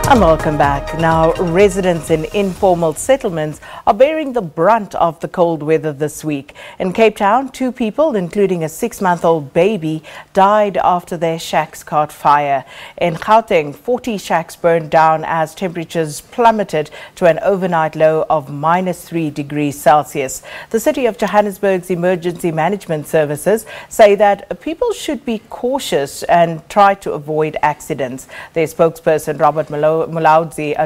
And welcome back. Now, residents in informal settlements are bearing the brunt of the cold weather this week. In Cape Town, 2 people, including a 6-month-old baby, died after their shacks caught fire. In Gauteng, 40 shacks burned down as temperatures plummeted to an overnight low of -3 degrees Celsius. The city of Johannesburg's emergency management services say that people should be cautious and try to avoid accidents. Their spokesperson, Robert Mulaudzi,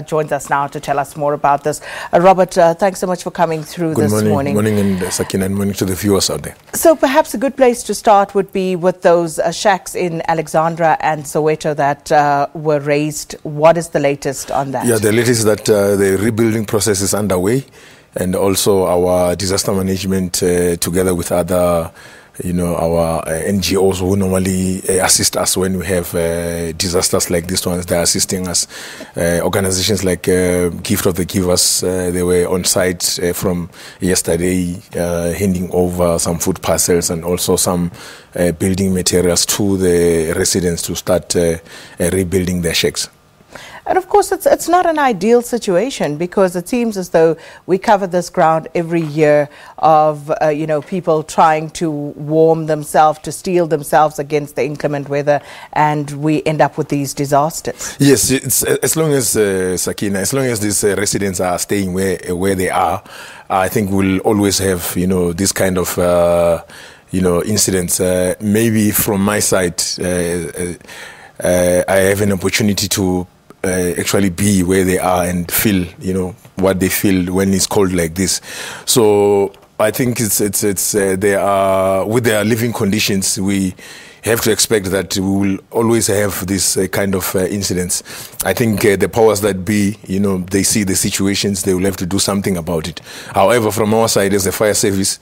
joins us now to tell us more about this. Robert, thanks so much for coming through this morning. Good morning, and Sakina, and morning to the viewers out there. So perhaps a good place to start would be with those shacks in Alexandra and Soweto that were razed. What is the latest on that? Yeah, the latest is that the rebuilding process is underway, and also our disaster management together with other our NGOs who normally assist us when we have disasters like this ones. They're assisting us. Organizations like Gift of the Givers, they were on site from yesterday, handing over some food parcels and also some building materials to the residents to start rebuilding their shacks. And of course, it's not an ideal situation, because it seems as though we cover this ground every year of, people trying to warm themselves, to steel themselves against the inclement weather, and we end up with these disasters. Yes, it's, as long as, Sakina, as long as these residents are staying where they are, I think we'll always have, this kind of, incidents. Maybe from my side, I have an opportunity to actually be where they are and feel, what they feel when it's cold like this. So I think they are, with their living conditions, we have to expect that we will always have this kind of incidents. I think the powers that be, they see the situations, they will have to do something about it. However, from our side as a fire service,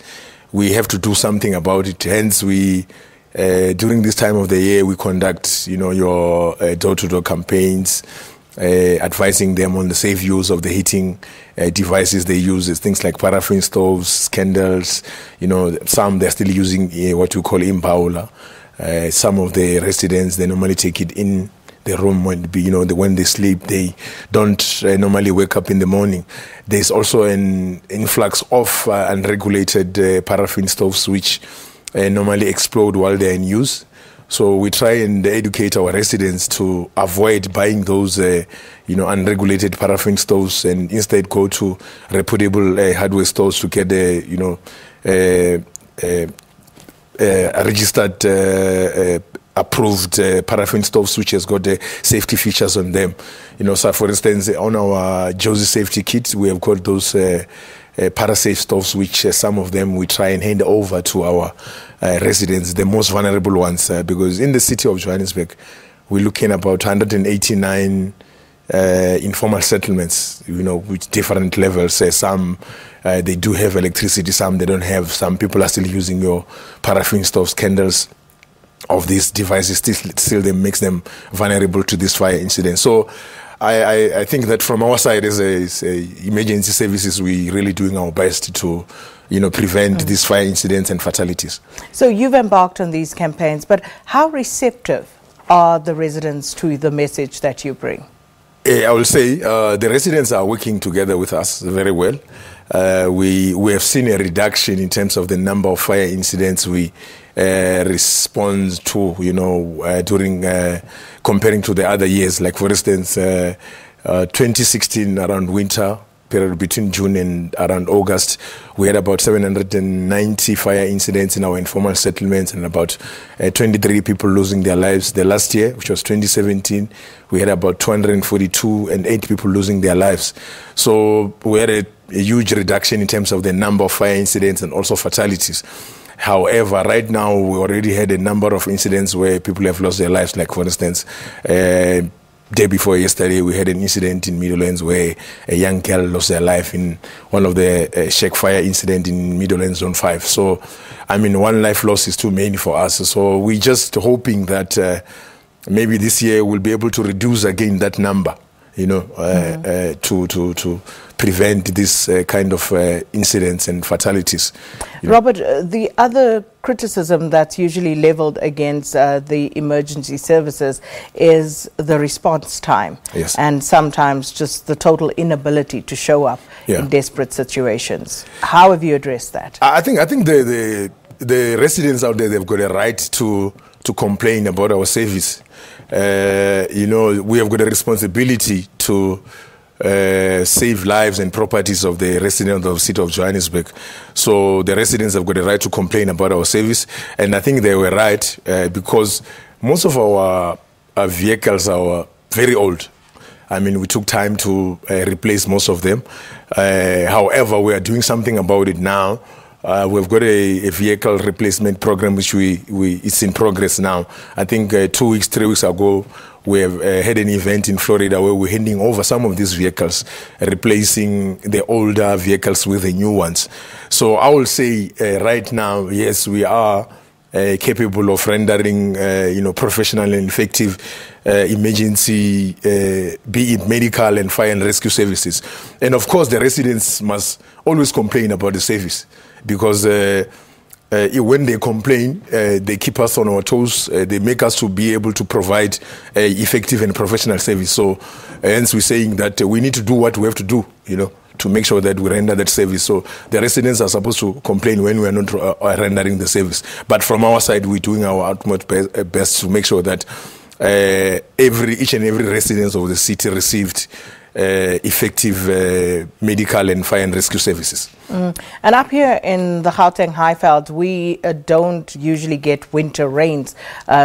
we have to do something about it. Hence, we during this time of the year, we conduct, your door-to-door campaigns, advising them on the safe use of the heating devices they use. It's things like paraffin stoves, candles. Some they're still using what we call imbawula. Some of the residents, they normally take it in the room when they sleep. They don't normally wake up in the morning. There's also an influx of unregulated paraffin stoves which normally explode while they're in use. So we try and educate our residents to avoid buying those, unregulated paraffin stoves, and instead go to reputable hardware stores to get registered, approved paraffin stoves which has got safety features on them. So for instance, on our Josie safety kit, we have got those Parasafe stoves, which some of them we try and hand over to our residents, the most vulnerable ones, because in the city of Johannesburg, we're looking about 189 informal settlements, with different levels. Some they do have electricity, some they don't have. Some people are still using your paraffin stoves, candles. Of these devices still they makes them vulnerable to this fire incident. So I think that from our side as emergency services, we're really doing our best to prevent these fire incidents and fatalities. So you've embarked on these campaigns, but how receptive are the residents to the message that you bring? I will say the residents are working together with us very well. We have seen a reduction in terms of the number of fire incidents we respond to, during comparing to the other years. Like for instance, 2016 around winter period between June and around August, we had about 790 fire incidents in our informal settlements and about 23 people losing their lives. The last year, which was 2017, we had about 242 and 8 people losing their lives. So we had a huge reduction in terms of the number of fire incidents and also fatalities. However, right now, we already had a number of incidents where people have lost their lives. Like, for instance, day before yesterday, we had an incident in Meadowlands where a young girl lost their life in one of the shack fire incident in Meadowlands Zone 5. So, one life loss is too many for us. So we're just hoping that maybe this year we'll be able to reduce again that number. to prevent this kind of incidents and fatalities. Robert, the other criticism that's usually leveled against the emergency services is the response time. Yes. And sometimes just the total inability to show up in desperate situations. How have you addressed that? I think the residents out there, they've got a right to complain about our service. We have got a responsibility to save lives and properties of the residents of the city of Johannesburg. So the residents have got a right to complain about our service, and I think they were right because most of our vehicles are very old. I mean, we took time to replace most of them. However, we are doing something about it now. We've got a vehicle replacement program which it's in progress now. I think 2 weeks, 3 weeks ago, we have had an event in Florida where we're handing over some of these vehicles, replacing the older vehicles with the new ones. So I will say right now, yes, we are capable of rendering, professional and effective emergency, be it medical and fire and rescue services. And of course, the residents must always complain about the service because when they complain, they keep us on our toes. They make us to be able to provide effective and professional service. So hence we're saying that we need to do what we have to do, to make sure that we render that service. So the residents are supposed to complain when we are not rendering the service. But from our side, we're doing our utmost best to make sure that each and every resident of the city received effective medical and fire and rescue services. And up here in the Gauteng Highveld, we don't usually get winter rains,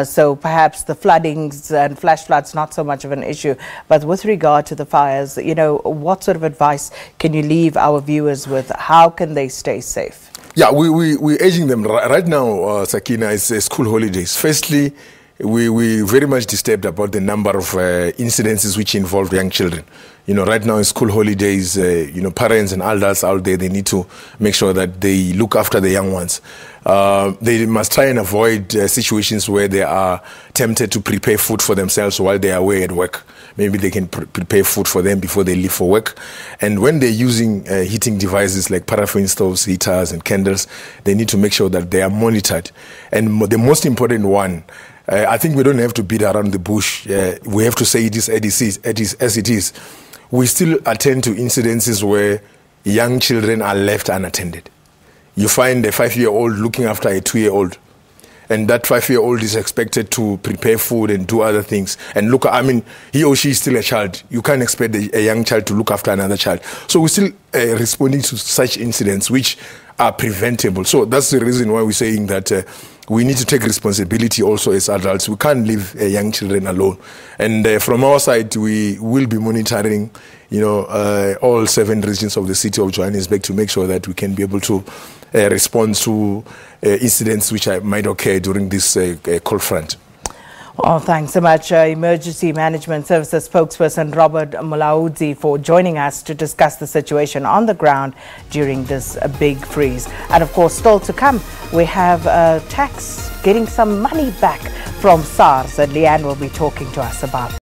so perhaps the floodings and flash floods not so much of an issue. But with regard to the fires, what sort of advice can you leave our viewers with? How can they stay safe? Yeah, we're urging them right now, Sakina, it's school holidays. Firstly, we're very much disturbed about the number of incidences which involve young children. Right now in school holidays, parents and adults out there, they need to make sure that they look after the young ones. They must try and avoid situations where they are tempted to prepare food for themselves while they are away at work. Maybe they can prepare food for them before they leave for work. And when they're using heating devices like paraffin stoves, heaters and candles, they need to make sure that they are monitored. And the most important one, I think we don't have to beat around the bush. We have to say it is as it is. We still attend to incidences where young children are left unattended. You find a 5-year-old looking after a 2-year-old, and that 5-year-old is expected to prepare food and do other things. And look, I mean, he or she is still a child. You can't expect a young child to look after another child. So we're still responding to such incidents which are preventable. So that's the reason why we're saying that we need to take responsibility also as adults. We can't leave young children alone. And from our side, we will be monitoring, all 7 regions of the city of Johannesburg to make sure that we can be able to respond to incidents which might occur during this cold front. Oh, thanks so much, Emergency Management Services spokesperson Robert Mulaudzi, for joining us to discuss the situation on the ground during this big freeze. And of course, still to come, we have tax getting some money back from SARS that Leanne will be talking to us about.